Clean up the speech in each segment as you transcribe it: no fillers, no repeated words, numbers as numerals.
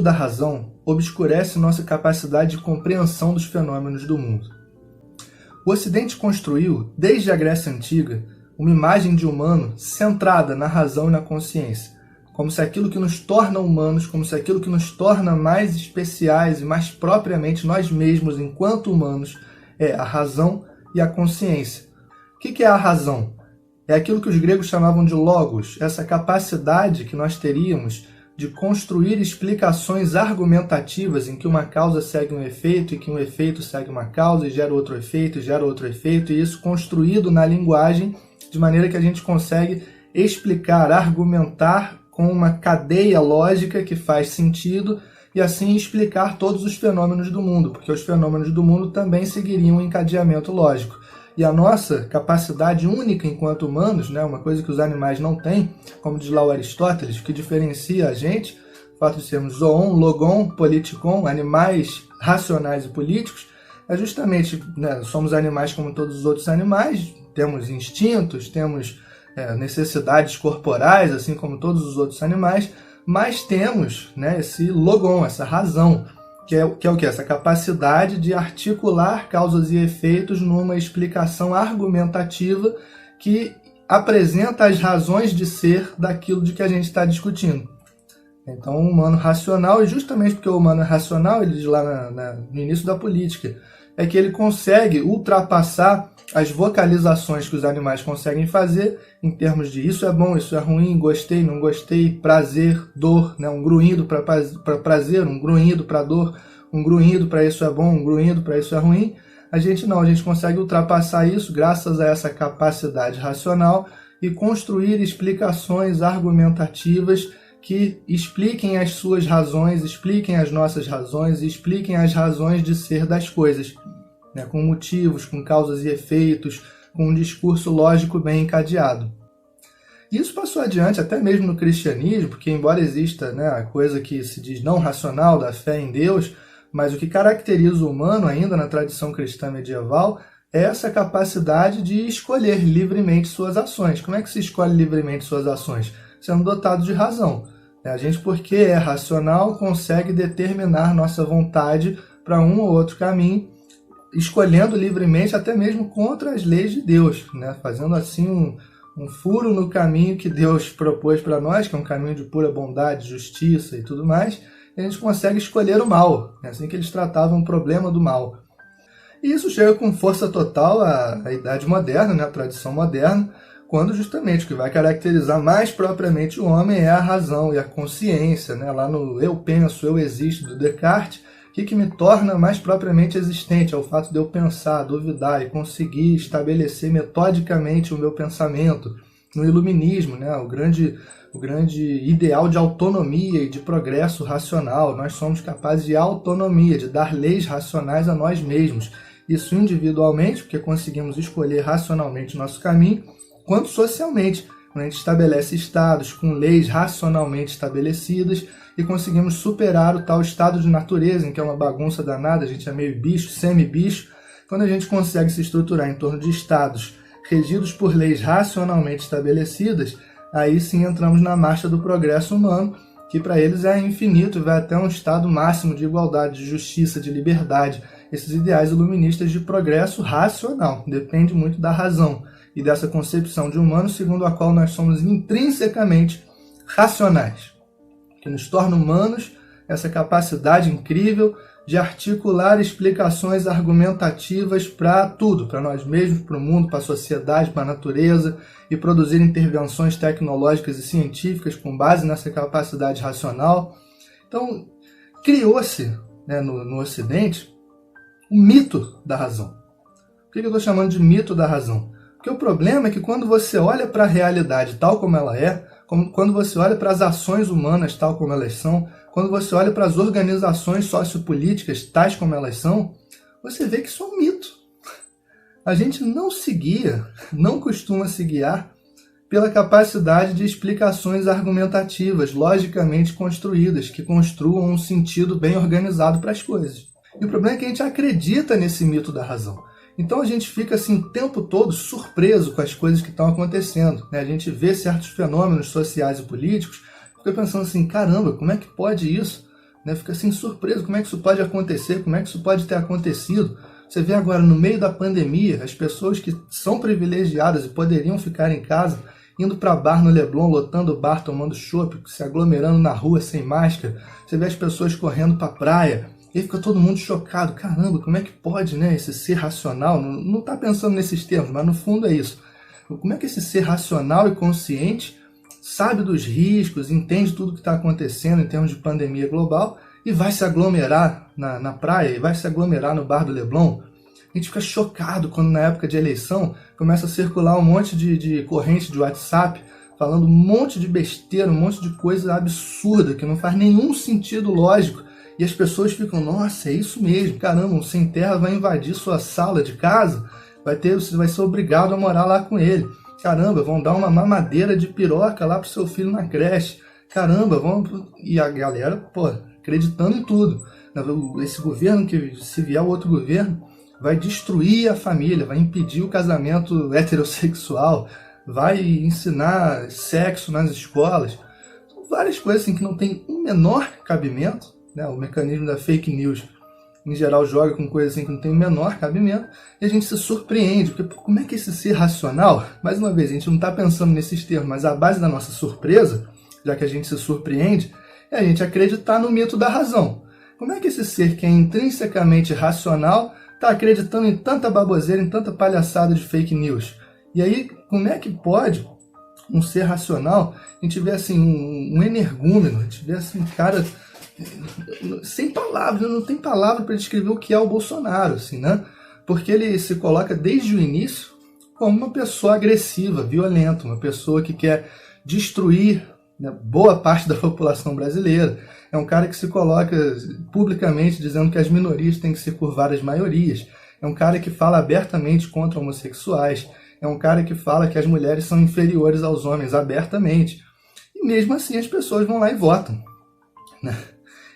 da razão obscurece nossa capacidade de compreensão dos fenômenos do mundo. O Ocidente construiu, desde a Grécia Antiga, uma imagem de humano centrada na razão e na consciência, como se aquilo que nos torna humanos, como se aquilo que nos torna mais especiais e mais propriamente nós mesmos enquanto humanos é a razão e a consciência. O que é a razão? É aquilo que os gregos chamavam de logos, essa capacidade que nós teríamos de construir explicações argumentativas em que uma causa segue um efeito e que um efeito segue uma causa e gera outro efeito e gera outro efeito, e isso construído na linguagem de maneira que a gente consegue explicar, argumentar com uma cadeia lógica que faz sentido e assim explicar todos os fenômenos do mundo, porque os fenômenos do mundo também seguiriam um encadeamento lógico. E a nossa capacidade única enquanto humanos, uma coisa que os animais não têm, como diz lá o Aristóteles, o que diferencia a gente, o fato de sermos zoon, logon, politikon, animais racionais e políticos, é justamente, somos animais como todos os outros animais, temos instintos, temos necessidades corporais, assim como todos os outros animais, mas temos esse logon, essa razão, que é o que? Essa capacidade de articular causas e efeitos numa explicação argumentativa que apresenta as razões de ser daquilo de que a gente está discutindo. Então, o humano racional, e justamente porque o humano é racional, ele diz lá no início da política, é que ele consegue ultrapassar as vocalizações que os animais conseguem fazer em termos de isso é bom, isso é ruim, gostei, não gostei, prazer, dor, um grunhido para prazer, um grunhido para dor, um grunhido para isso é bom, um grunhido para isso é ruim. A gente consegue ultrapassar isso graças a essa capacidade racional e construir explicações argumentativas que expliquem as suas razões, expliquem as nossas razões e expliquem as razões de ser das coisas, com motivos, com causas e efeitos, com um discurso lógico bem encadeado. Isso passou adiante até mesmo no cristianismo, porque embora exista a coisa que se diz não racional da fé em Deus, mas o que caracteriza o humano ainda na tradição cristã medieval é essa capacidade de escolher livremente suas ações. Como é que se escolhe livremente suas ações? Sendo dotado de razão. A gente, porque é racional, consegue determinar nossa vontade para um ou outro caminho, escolhendo livremente até mesmo contra as leis de Deus, fazendo assim um furo no caminho que Deus propôs para nós, que é um caminho de pura bondade, justiça e tudo mais, e a gente consegue escolher o mal, assim que eles tratavam o problema do mal. E isso chega com força total à Idade Moderna, à tradição moderna, quando justamente o que vai caracterizar mais propriamente o homem é a razão e a consciência, lá no eu penso, eu existo, do Descartes. O que me torna mais propriamente existente é o fato de eu pensar, duvidar e conseguir estabelecer metodicamente o meu pensamento. No iluminismo, o grande ideal de autonomia e de progresso racional. Nós somos capazes de autonomia, de dar leis racionais a nós mesmos. Isso individualmente, porque conseguimos escolher racionalmente nosso caminho, quanto socialmente, quando a gente estabelece estados com leis racionalmente estabelecidas e conseguimos superar o tal estado de natureza, em que é uma bagunça danada, a gente é meio bicho, semi-bicho. Quando a gente consegue se estruturar em torno de estados regidos por leis racionalmente estabelecidas, aí sim entramos na marcha do progresso humano, que para eles é infinito e vai até um estado máximo de igualdade, de justiça, de liberdade. Esses ideais iluministas de progresso racional, depende muito da razão e dessa concepção de humano segundo a qual nós somos intrinsecamente racionais, que nos torna humanos essa capacidade incrível de articular explicações argumentativas para tudo, para nós mesmos, para o mundo, para a sociedade, para a natureza, e produzir intervenções tecnológicas e científicas com base nessa capacidade racional. Então, criou-se no Ocidente o mito da razão. Por que eu estou chamando de mito da razão? Porque o problema é que quando você olha para a realidade tal como ela é, quando você olha para as ações humanas tal como elas são, quando você olha para as organizações sociopolíticas tais como elas são, você vê que isso é um mito. A gente não costuma se guiar pela capacidade de explicações argumentativas, logicamente construídas, que construam um sentido bem organizado para as coisas. E o problema é que a gente acredita nesse mito da razão. Então a gente fica assim o tempo todo surpreso com as coisas que estão acontecendo. A gente vê certos fenômenos sociais e políticos, fica pensando assim, caramba, como é que pode isso? né? Fica assim surpreso, como é que isso pode acontecer, como é que isso pode ter acontecido. Você vê agora, no meio da pandemia, as pessoas que são privilegiadas e poderiam ficar em casa, indo para bar no Leblon, lotando o bar, tomando chopp, se aglomerando na rua sem máscara. Você vê as pessoas correndo para a praia, e aí fica todo mundo chocado. Caramba, como é que pode, né, esse ser racional? Não está pensando nesses termos, mas no fundo é isso. Como é que esse ser racional e consciente sabe dos riscos, entende tudo o que está acontecendo em termos de pandemia global e vai se aglomerar na praia, e vai se aglomerar no bar do Leblon? A gente fica chocado quando na época de eleição começa a circular um monte de corrente de WhatsApp falando um monte de besteira, um monte de coisa absurda que não faz nenhum sentido lógico. E as pessoas ficam, nossa, é isso mesmo, caramba, um sem terra vai invadir sua sala de casa, você vai ser obrigado a morar lá com ele. Caramba, vão dar uma mamadeira de piroca lá pro seu filho na creche. Caramba, E a galera, pô, acreditando em tudo. Esse governo, que se vier o outro governo, vai destruir a família, vai impedir o casamento heterossexual, vai ensinar sexo nas escolas. São várias coisas assim que não tem o menor cabimento, né? O mecanismo da fake news, em geral, joga com coisas assim que não tem o menor cabimento, e a gente se surpreende, porque como é que esse ser racional, mais uma vez, a gente não está pensando nesses termos, mas a base da nossa surpresa, já que a gente se surpreende, é a gente acreditar no mito da razão. Como é que esse ser que é intrinsecamente racional está acreditando em tanta baboseira, em tanta palhaçada de fake news? E aí, como é que pode um ser racional, a gente vê assim, um energúmeno, a gente vê assim, um cara sem palavras, não tem palavra para descrever o que é o Bolsonaro, assim, né? Porque ele se coloca desde o início como uma pessoa agressiva, violenta, uma pessoa que quer destruir, né, boa parte da população brasileira. É um cara que se coloca publicamente dizendo que as minorias têm que se curvar às maiorias. É um cara que fala abertamente contra homossexuais. É um cara que fala que as mulheres são inferiores aos homens abertamente. E mesmo assim as pessoas vão lá e votam, né?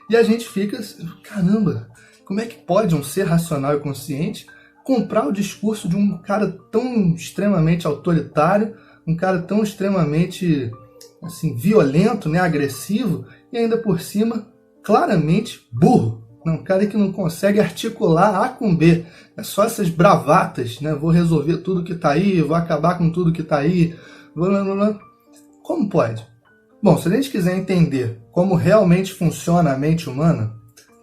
E a gente fica, caramba, como é que pode um ser racional e consciente comprar o discurso de um cara tão extremamente autoritário, um cara tão extremamente assim, violento, né, agressivo, e ainda por cima, claramente burro? Um cara que não consegue articular A com B. É só essas bravatas, né? Vou resolver tudo que está aí, vou acabar com tudo que está aí. Como pode? Bom, se a gente quiser entender como realmente funciona a mente humana,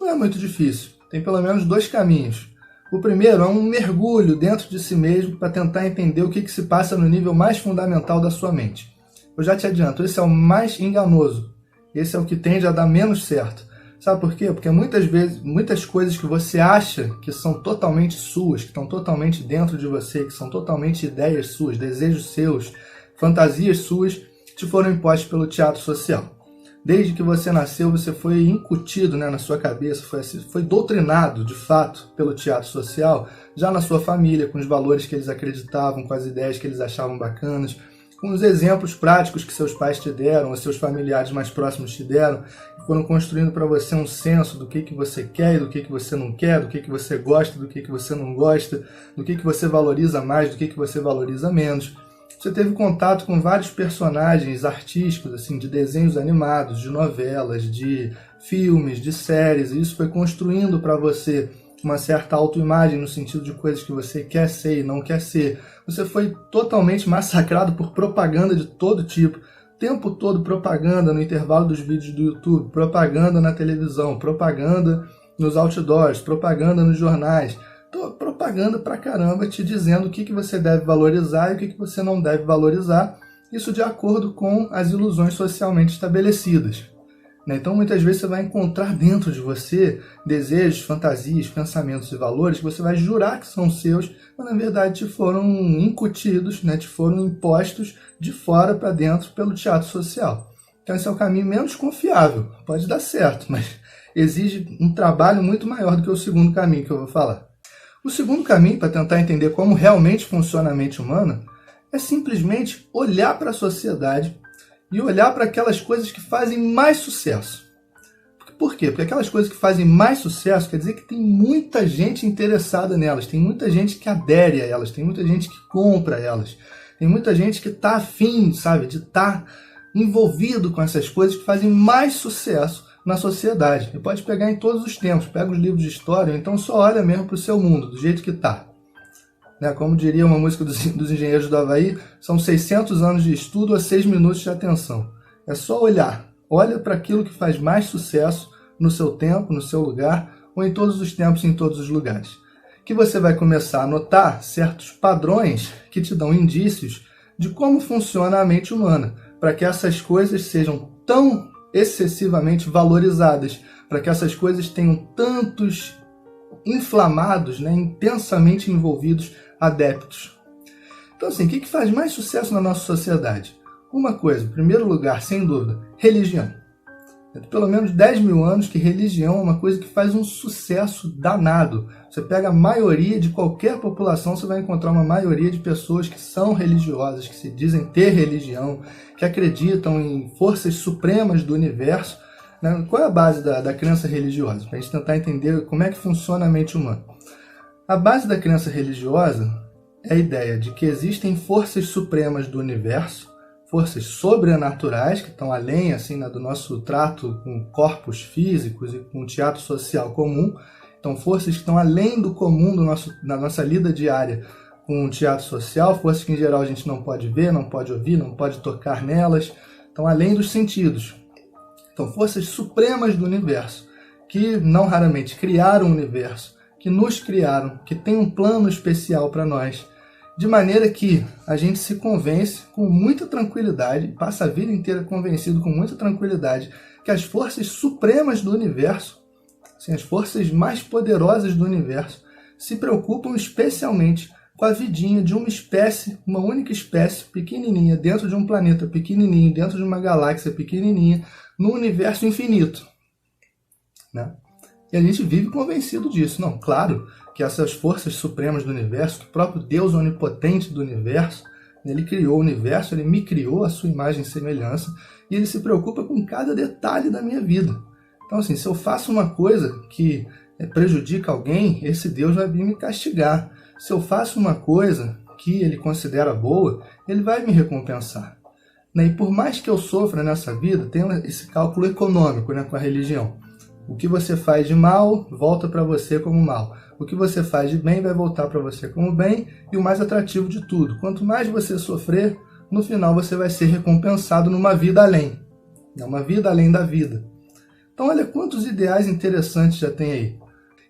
não é muito difícil. Tem pelo menos dois caminhos. O primeiro é um mergulho dentro de si mesmo para tentar entender o que se passa no nível mais fundamental da sua mente. Eu já te adianto, esse é o mais enganoso. Esse é o que tende a dar menos certo. Sabe por quê? Porque muitas vezes, muitas coisas que você acha que são totalmente suas, que estão totalmente dentro de você, que são totalmente ideias suas, desejos seus, fantasias suas, te foram impostos pelo teatro social. Desde que você nasceu, você foi incutido, né, na sua cabeça, foi doutrinado, de fato, pelo teatro social, já na sua família, com os valores que eles acreditavam, com as ideias que eles achavam bacanas, com os exemplos práticos que seus pais te deram, os seus familiares mais próximos te deram, foram construindo para você um senso do que você quer e do que você não quer, do que você gosta, do que você não gosta, do que você valoriza mais, do que você valoriza menos. Você teve contato com vários personagens artísticos, assim, de desenhos animados, de novelas, de filmes, de séries, e isso foi construindo para você uma certa autoimagem no sentido de coisas que você quer ser e não quer ser. Você foi totalmente massacrado por propaganda de todo tipo, o tempo todo propaganda no intervalo dos vídeos do YouTube, propaganda na televisão, propaganda nos outdoors, propaganda nos jornais. Propaganda pra caramba te dizendo o que você deve valorizar e o que você não deve valorizar, isso de acordo com as ilusões socialmente estabelecidas. Então muitas vezes você vai encontrar dentro de você desejos, fantasias, pensamentos e valores que você vai jurar que são seus, mas na verdade te foram incutidos, né? Te foram impostos de fora para dentro pelo teatro social. Então esse é o caminho menos confiável, pode dar certo, mas exige um trabalho muito maior do que o segundo caminho que eu vou falar. O segundo caminho para tentar entender como realmente funciona a mente humana é simplesmente olhar para a sociedade e olhar para aquelas coisas que fazem mais sucesso. Por quê? Porque aquelas coisas que fazem mais sucesso quer dizer que tem muita gente interessada nelas, tem muita gente que adere a elas, tem muita gente que compra elas, tem muita gente que está afim, sabe, de estar envolvido com essas coisas que fazem mais sucesso na sociedade. E pode pegar em todos os tempos, pega os livros de história, ou então só olha mesmo para o seu mundo, do jeito que está. Né? Como diria uma música dos Engenheiros do Havaí, são 600 anos de estudo a 6 minutos de atenção. É só olhar, olha para aquilo que faz mais sucesso no seu tempo, no seu lugar, ou em todos os tempos, em todos os lugares. Que você vai começar a notar certos padrões que te dão indícios de como funciona a mente humana, para que essas coisas sejam tão excessivamente valorizadas, para que essas coisas tenham tantos inflamados, né, intensamente envolvidos adeptos. Então, assim, o que faz mais sucesso na nossa sociedade? Uma coisa, em primeiro lugar, sem dúvida, religião. Tem pelo menos 10 mil anos que religião é uma coisa que faz um sucesso danado. Você pega a maioria de qualquer população, você vai encontrar uma maioria de pessoas que são religiosas, que se dizem ter religião, que acreditam em forças supremas do universo. Né? Qual é a base da crença religiosa? Para a gente tentar entender como é que funciona a mente humana. A base da crença religiosa é a ideia de que existem forças supremas do universo, forças sobrenaturais que estão além assim, do nosso trato com corpos físicos e com o teatro social comum. Então, forças que estão além do comum da nossa lida diária com o teatro social, forças que em geral a gente não pode ver, não pode ouvir, não pode tocar nelas, estão além dos sentidos. Então, forças supremas do universo, que não raramente criaram o universo, que nos criaram, que têm um plano especial para nós, de maneira que a gente se convence com muita tranquilidade, passa a vida inteira convencido com muita tranquilidade, que as forças supremas do universo, assim, as forças mais poderosas do universo, se preocupam especialmente com a vidinha de uma espécie, uma única espécie pequenininha, dentro de um planeta pequenininho, dentro de uma galáxia pequenininha, no universo infinito. Né? E a gente vive convencido disso. Não, claro que essas forças supremas do universo, que o próprio Deus onipotente do universo, ele criou o universo, ele me criou a sua imagem e semelhança, e ele se preocupa com cada detalhe da minha vida. Então, assim, se eu faço uma coisa que prejudica alguém, esse Deus vai vir me castigar. Se eu faço uma coisa que ele considera boa, ele vai me recompensar. E por mais que eu sofra nessa vida, tem esse cálculo econômico, né, com a religião. O que você faz de mal, volta para você como mal. O que você faz de bem vai voltar para você como bem. E o mais atrativo de tudo, quanto mais você sofrer, no final você vai ser recompensado numa vida além. Uma vida além da vida. Então olha quantos ideais interessantes já tem aí.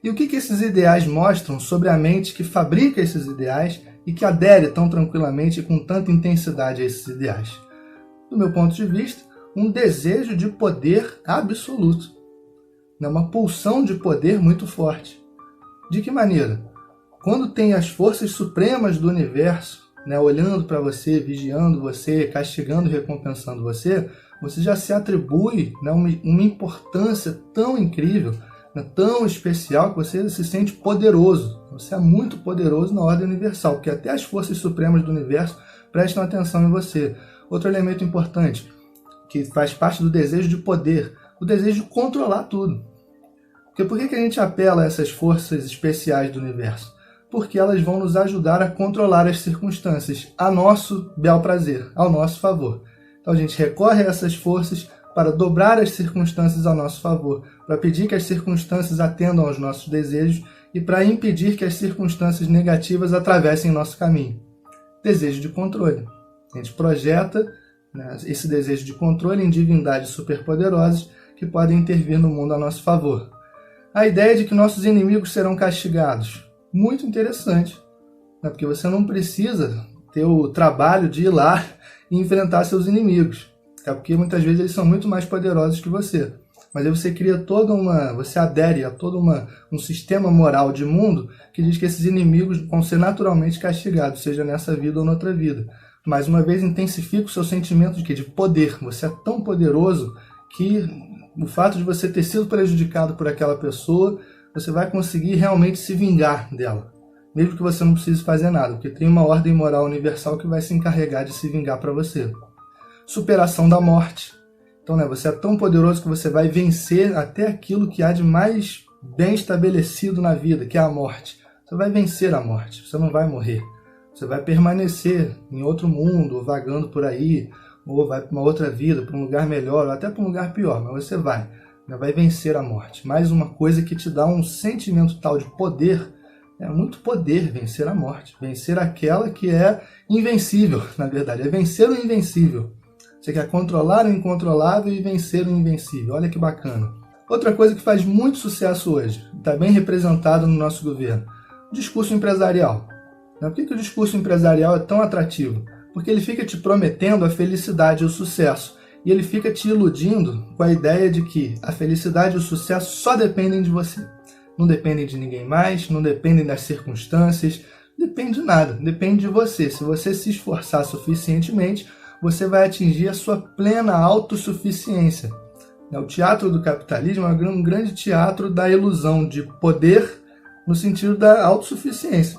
E o que esses ideais mostram sobre a mente que fabrica esses ideais e que adere tão tranquilamente e com tanta intensidade a esses ideais? Do meu ponto de vista, um desejo de poder absoluto. Uma pulsão de poder muito forte. De que maneira? Quando tem as forças supremas do universo, né, olhando para você, vigiando você, castigando e recompensando você, você já se atribui, né, uma importância tão incrível, né, tão especial, que você se sente poderoso. Você é muito poderoso na ordem universal, porque até as forças supremas do universo prestam atenção em você. Outro elemento importante, que faz parte do desejo de poder, o desejo de controlar tudo. Porque por que a gente apela a essas forças especiais do universo? Porque elas vão nos ajudar a controlar as circunstâncias a nosso bel prazer, ao nosso favor. Então a gente recorre a essas forças para dobrar as circunstâncias a nosso favor, para pedir que as circunstâncias atendam aos nossos desejos e para impedir que as circunstâncias negativas atravessem nosso caminho. Desejo de controle. A gente projeta, né, esse desejo de controle em divindades superpoderosas que podem intervir no mundo a nosso favor. A ideia de que nossos inimigos serão castigados. Muito interessante, né? Porque você não precisa ter o trabalho de ir lá e enfrentar seus inimigos. Porque muitas vezes eles são muito mais poderosos que você. Mas aí você cria você adere a todo um sistema moral de mundo que diz que esses inimigos vão ser naturalmente castigados, seja nessa vida ou noutra vida. Mais uma vez intensifica o seu sentimento de quê? De poder. Você é tão poderoso que o fato de você ter sido prejudicado por aquela pessoa, você vai conseguir realmente se vingar dela. Mesmo que você não precise fazer nada, porque tem uma ordem moral universal que vai se encarregar de se vingar para você. Superação da morte. Então, né, você é tão poderoso que você vai vencer até aquilo que há de mais bem estabelecido na vida, que é a morte. Você vai vencer a morte, você não vai morrer. Você vai permanecer em outro mundo, ou vagando por aí, ou vai para uma outra vida, para um lugar melhor, ou até para um lugar pior, mas você vai. né? Vai vencer a morte. Mais uma coisa que te dá um sentimento tal de poder. É muito poder vencer a morte. Vencer aquela que é invencível, na verdade. É vencer o invencível. Você quer controlar o incontrolável e vencer o invencível. Olha que bacana. Outra coisa que faz muito sucesso hoje, está bem representado no nosso governo, o discurso empresarial. Por que o discurso empresarial é tão atrativo? Porque ele fica te prometendo a felicidade e o sucesso. E ele fica te iludindo com a ideia de que a felicidade e o sucesso só dependem de você. Não dependem de ninguém mais, não dependem das circunstâncias, não depende de nada, depende de você. Se você se esforçar suficientemente, você vai atingir a sua plena autossuficiência. O teatro do capitalismo é um grande teatro da ilusão de poder no sentido da autossuficiência.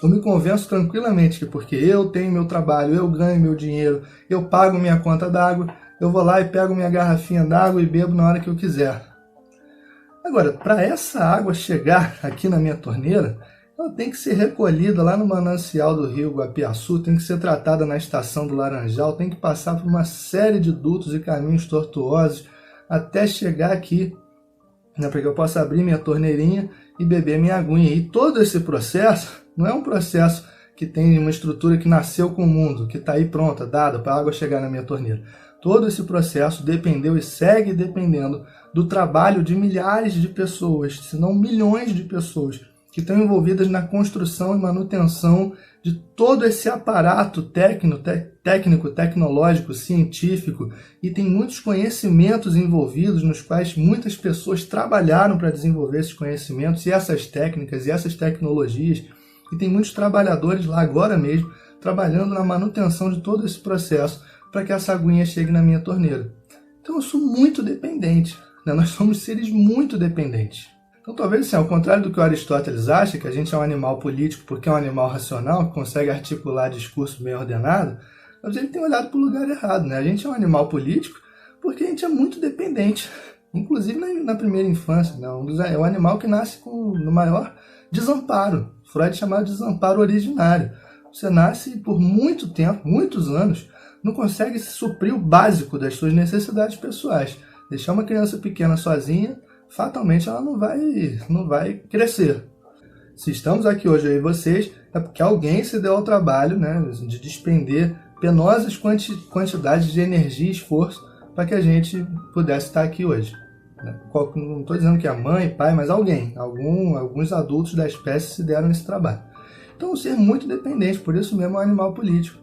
Eu me convenço tranquilamente que porque eu tenho meu trabalho, eu ganho meu dinheiro, eu pago minha conta d'água, eu vou lá e pego minha garrafinha d'água e bebo na hora que eu quiser. Agora, para essa água chegar aqui na minha torneira, ela tem que ser recolhida lá no manancial do rio Guapiaçu, tem que ser tratada na estação do Laranjal, tem que passar por uma série de dutos e caminhos tortuosos até chegar aqui, né, para que eu possa abrir minha torneirinha e beber minha aguinha. E todo esse processo não é um processo que tem uma estrutura que nasceu com o mundo, que está aí pronta, dada para a água chegar na minha torneira. Todo esse processo dependeu e segue dependendo do trabalho de milhares de pessoas, se não milhões de pessoas, que estão envolvidas na construção e manutenção de todo esse aparato técnico, tecnológico, científico, e tem muitos conhecimentos envolvidos nos quais muitas pessoas trabalharam para desenvolver esses conhecimentos e essas técnicas e essas tecnologias, e tem muitos trabalhadores lá agora mesmo trabalhando na manutenção de todo esse processo para que essa aguinha chegue na minha torneira. Então eu sou muito dependente, né? Nós somos seres muito dependentes. Então talvez assim, ao contrário do que Aristóteles acha, que a gente é um animal político porque é um animal racional, que consegue articular discurso bem ordenado, mas ele tem olhado para o lugar errado, né? A gente é um animal político porque a gente é muito dependente, inclusive na primeira infância, né? É um animal que nasce no maior desamparo. Freud chamava de desamparo originário. Você nasce por muito tempo, muitos anos, não consegue suprir o básico das suas necessidades pessoais. Deixar uma criança pequena sozinha, fatalmente ela não vai crescer. Se estamos aqui hoje aí vocês, é porque alguém se deu ao trabalho, né, de despender penosas quantidades de energia e esforço para que a gente pudesse estar aqui hoje. Não estou dizendo que é mãe, pai, mas alguns adultos da espécie se deram esse trabalho. Então, ser muito dependente, por isso mesmo é um animal político.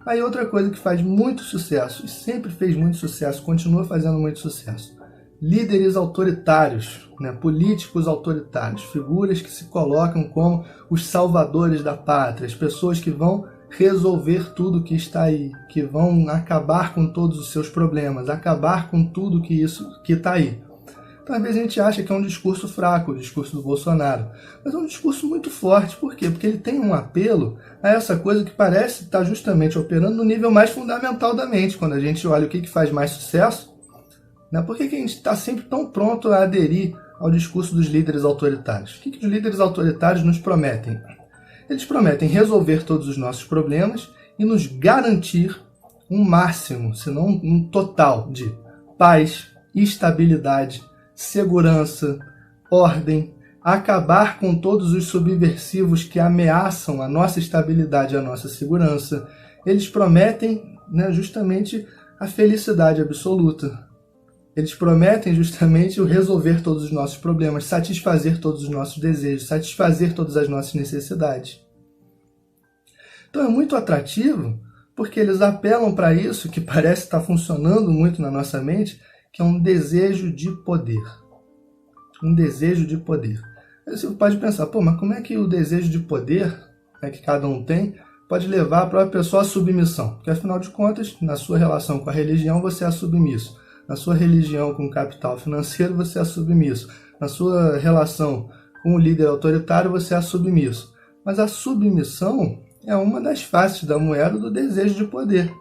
Aí outra coisa que faz muito sucesso, e sempre fez muito sucesso, continua fazendo muito sucesso, líderes autoritários, né? Políticos autoritários, figuras que se colocam como os salvadores da pátria, as pessoas que vão resolver tudo que está aí, que vão acabar com todos os seus problemas, acabar com tudo que está aí. Então, às vezes a gente acha que é um discurso fraco, o discurso do Bolsonaro, mas é um discurso muito forte. Por quê? Porque ele tem um apelo a essa coisa que parece estar justamente operando no nível mais fundamental da mente. Quando a gente olha o que faz mais sucesso, né? Por que a gente está sempre tão pronto a aderir ao discurso dos líderes autoritários? O que os líderes autoritários nos prometem? Eles prometem resolver todos os nossos problemas e nos garantir um máximo, se não um total, de paz, estabilidade, segurança, ordem, acabar com todos os subversivos que ameaçam a nossa estabilidade e a nossa segurança. Eles prometem, né, justamente a felicidade absoluta. Eles prometem justamente o resolver todos os nossos problemas, satisfazer todos os nossos desejos, satisfazer todas as nossas necessidades. Então é muito atrativo porque eles apelam para isso que parece estar funcionando muito na nossa mente, que é um desejo de poder. Um desejo de poder. Aí você pode pensar, mas como é que o desejo de poder, né, que cada um tem, pode levar a própria pessoa à submissão? Porque afinal de contas, na sua relação com a religião, você é submisso. Na sua religião com o capital financeiro, você é submisso. Na sua relação com o líder autoritário, você é submisso. Mas a submissão é uma das faces da moeda do desejo de poder.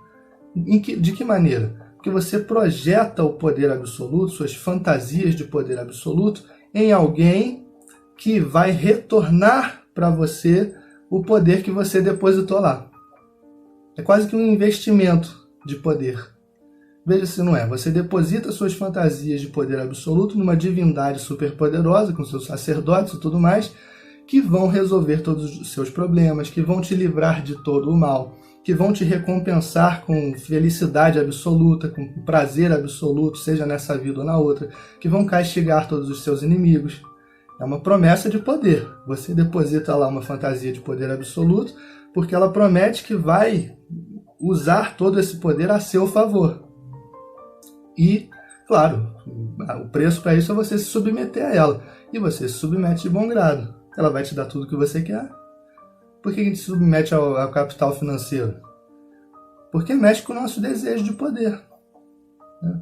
De que maneira? Porque você projeta o poder absoluto, suas fantasias de poder absoluto, em alguém que vai retornar para você o poder que você depositou lá. É quase que um investimento de poder. Veja se não é. Você deposita suas fantasias de poder absoluto numa divindade superpoderosa, com seus sacerdotes e tudo mais, que vão resolver todos os seus problemas, que vão te livrar de todo o mal, que vão te recompensar com felicidade absoluta, com prazer absoluto, seja nessa vida ou na outra, que vão castigar todos os seus inimigos. É uma promessa de poder. Você deposita lá uma fantasia de poder absoluto, porque ela promete que vai usar todo esse poder a seu favor. E, claro, o preço para isso é você se submeter a ela. E você se submete de bom grado. Ela vai te dar tudo o que você quer. Por que a gente se submete ao capital financeiro? Porque mexe com o nosso desejo de poder.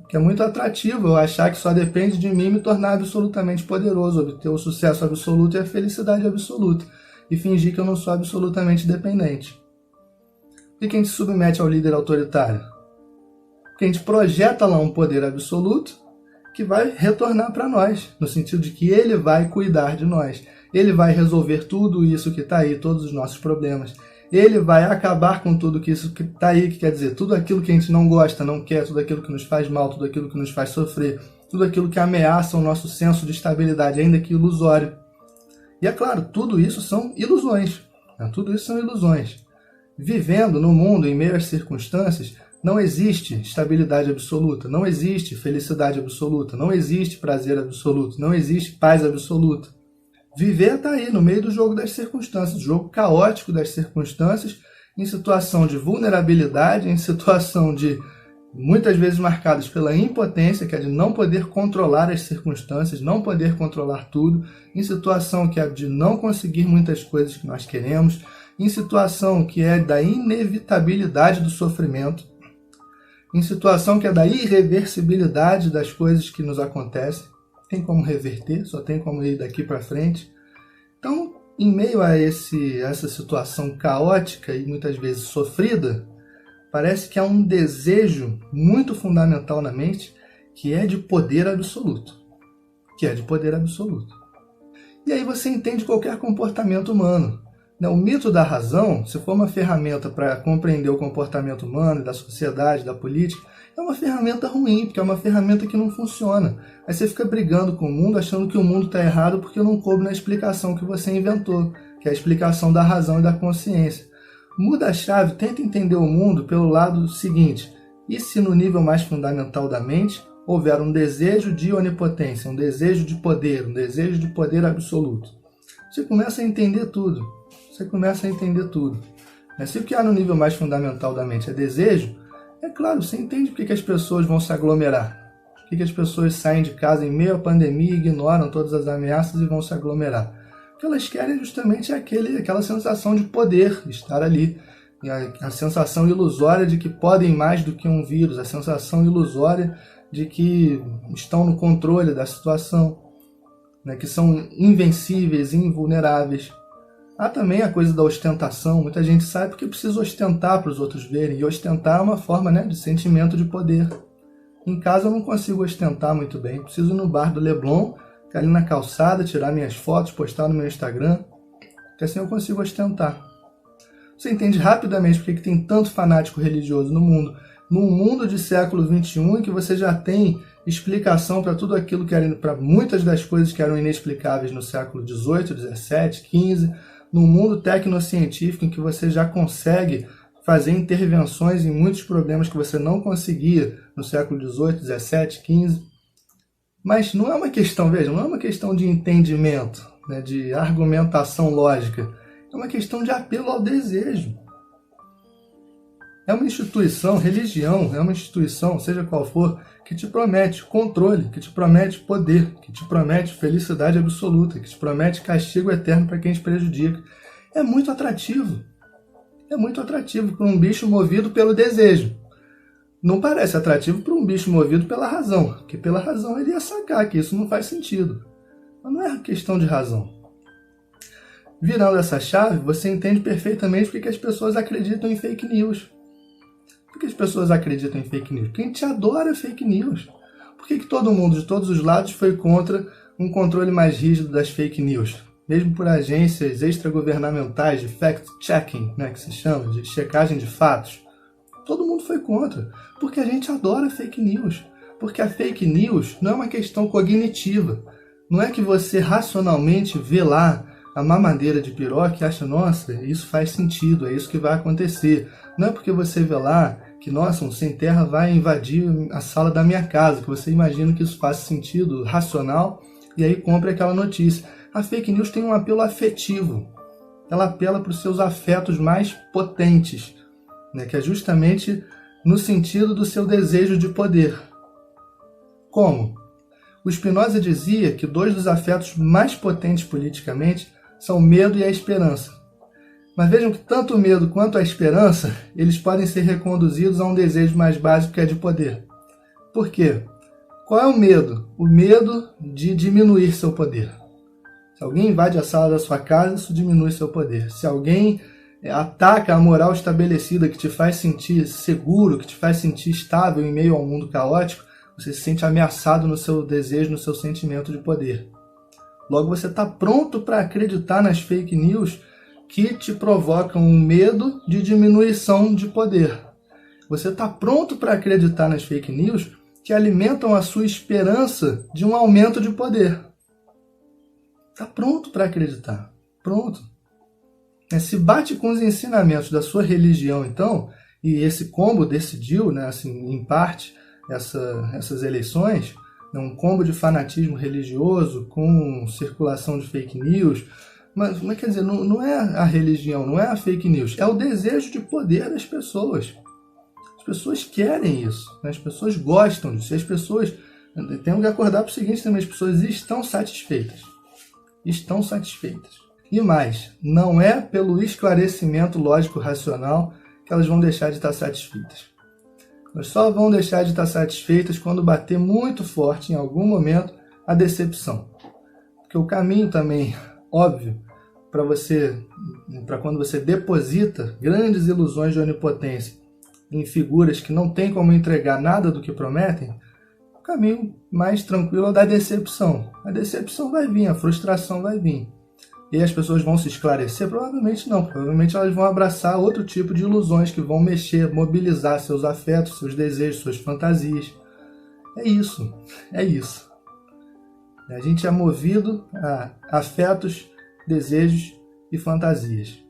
Que é muito atrativo eu achar que só depende de mim me tornar absolutamente poderoso, obter o sucesso absoluto e a felicidade absoluta. E fingir que eu não sou absolutamente dependente. Por que a gente se submete ao líder autoritário? Porque a gente projeta lá um poder absoluto que vai retornar para nós, no sentido de que ele vai cuidar de nós. Ele vai resolver tudo isso que está aí, todos os nossos problemas. Ele vai acabar com tudo isso que está aí, que quer dizer, tudo aquilo que a gente não gosta, não quer, tudo aquilo que nos faz mal, tudo aquilo que nos faz sofrer, tudo aquilo que ameaça o nosso senso de estabilidade, ainda que ilusório. E é claro, tudo isso são ilusões. Tudo isso são ilusões. Vivendo no mundo, em meio às circunstâncias, não existe estabilidade absoluta, não existe felicidade absoluta, não existe prazer absoluto, não existe paz absoluta. Viver está aí, no meio do jogo das circunstâncias, do jogo caótico das circunstâncias, em situação de vulnerabilidade, em situação de, muitas vezes marcadas pela impotência, que é de não poder controlar as circunstâncias, não poder controlar tudo, em situação que é de não conseguir muitas coisas que nós queremos, em situação que é da inevitabilidade do sofrimento, em situação que é da irreversibilidade das coisas que nos acontecem. Tem como reverter, só tem como ir daqui para frente. Então, em meio a essa situação caótica e muitas vezes sofrida, parece que há um desejo muito fundamental na mente, que é de poder absoluto. E aí você entende qualquer comportamento humano. O mito da razão, se for uma ferramenta para compreender o comportamento humano, da sociedade, da política, é uma ferramenta ruim, porque é uma ferramenta que não funciona. Aí você fica brigando com o mundo, achando que o mundo está errado porque não coube na explicação que você inventou, que é a explicação da razão e da consciência. Muda a chave, tenta entender o mundo pelo lado seguinte: e se no nível mais fundamental da mente houver um desejo de onipotência, um desejo de poder absoluto? Você começa a entender tudo. Mas se o que há no nível mais fundamental da mente é desejo, é claro, você entende por que as pessoas vão se aglomerar. Por que as pessoas saem de casa em meio à pandemia, ignoram todas as ameaças e vão se aglomerar. O que elas querem justamente é aquela sensação de poder, estar ali. A sensação ilusória de que podem mais do que um vírus, a sensação ilusória de que estão no controle da situação, que são invencíveis, invulneráveis. Há também a coisa da ostentação. Muita gente sabe porque precisa ostentar para os outros verem. E ostentar é uma forma de sentimento de poder. Em casa eu não consigo ostentar muito bem. Preciso ir no bar do Leblon, ficar ali na calçada, tirar minhas fotos, postar no meu Instagram. Porque assim eu consigo ostentar. Você entende rapidamente porque tem tanto fanático religioso no mundo. Num mundo de século XXI em que você já tem explicação para tudo aquilo que era, para muitas das coisas que eram inexplicáveis no século XVIII, XVII, XV, num mundo tecnocientífico em que você já consegue fazer intervenções em muitos problemas que você não conseguia no século XVIII, XVII, XV. Mas não é uma questão, veja, não é uma questão de entendimento, de argumentação lógica. É uma questão de apelo ao desejo. É uma instituição, religião, é uma instituição, seja qual for, que te promete controle, que te promete poder, que te promete felicidade absoluta, que te promete castigo eterno para quem te prejudica. É muito atrativo. É muito atrativo para um bicho movido pelo desejo. Não parece atrativo para um bicho movido pela razão, porque pela razão ele ia sacar que isso não faz sentido. Mas não é questão de razão. Virando essa chave, você entende perfeitamente porque as pessoas acreditam em fake news. Por que as pessoas acreditam em fake news? Porque a gente adora fake news. Por que todo mundo, de todos os lados, foi contra um controle mais rígido das fake news? Mesmo por agências extragovernamentais de fact-checking, que se chama, de checagem de fatos. Todo mundo foi contra, porque a gente adora fake news. Porque a fake news não é uma questão cognitiva. Não é que você racionalmente vê lá a mamadeira de piroca e acha, nossa, isso faz sentido, é isso que vai acontecer. Não é porque você vê lá que, nossa, um sem terra vai invadir a sala da minha casa, que você imagina que isso faz sentido racional e aí compra aquela notícia. A fake news tem um apelo afetivo. Ela apela para os seus afetos mais potentes, né, que é justamente no sentido do seu desejo de poder. Como? O Spinoza dizia que dois dos afetos mais potentes politicamente são o medo e a esperança. Mas vejam que tanto o medo quanto a esperança, eles podem ser reconduzidos a um desejo mais básico, que é de poder. Por quê? Qual é o medo? O medo de diminuir seu poder. Se alguém invade a sala da sua casa, isso diminui seu poder. Se alguém ataca a moral estabelecida que te faz sentir seguro, que te faz sentir estável em meio ao mundo caótico, você se sente ameaçado no seu desejo, no seu sentimento de poder. Logo, você está pronto para acreditar nas fake news que te provocam um medo de diminuição de poder. Você está pronto para acreditar nas fake news que alimentam a sua esperança de um aumento de poder. Está pronto para acreditar. Pronto. Se bate com os ensinamentos da sua religião, então, e esse combo decidiu, né, assim, em parte, essas eleições, um combo de fanatismo religioso com circulação de fake news. Mas quer dizer, não é a religião, não é a fake news, é o desejo de poder das pessoas. As pessoas querem isso, né? As pessoas gostam disso. E as pessoas, temos que acordar para o seguinte também, as pessoas estão satisfeitas. Estão satisfeitas. E mais, não é pelo esclarecimento lógico-racional que elas vão deixar de estar satisfeitas. Elas só vão deixar de estar satisfeitas quando bater muito forte, em algum momento, a decepção. Porque o caminho também, óbvio, para quando você deposita grandes ilusões de onipotência em figuras que não têm como entregar nada do que prometem, o caminho mais tranquilo é o da decepção. A decepção vai vir, a frustração vai vir. E as pessoas vão se esclarecer? Provavelmente não. Provavelmente elas vão abraçar outro tipo de ilusões que vão mexer, mobilizar seus afetos, seus desejos, suas fantasias. É isso. É isso. A gente é movido a afetos, desejos e fantasias.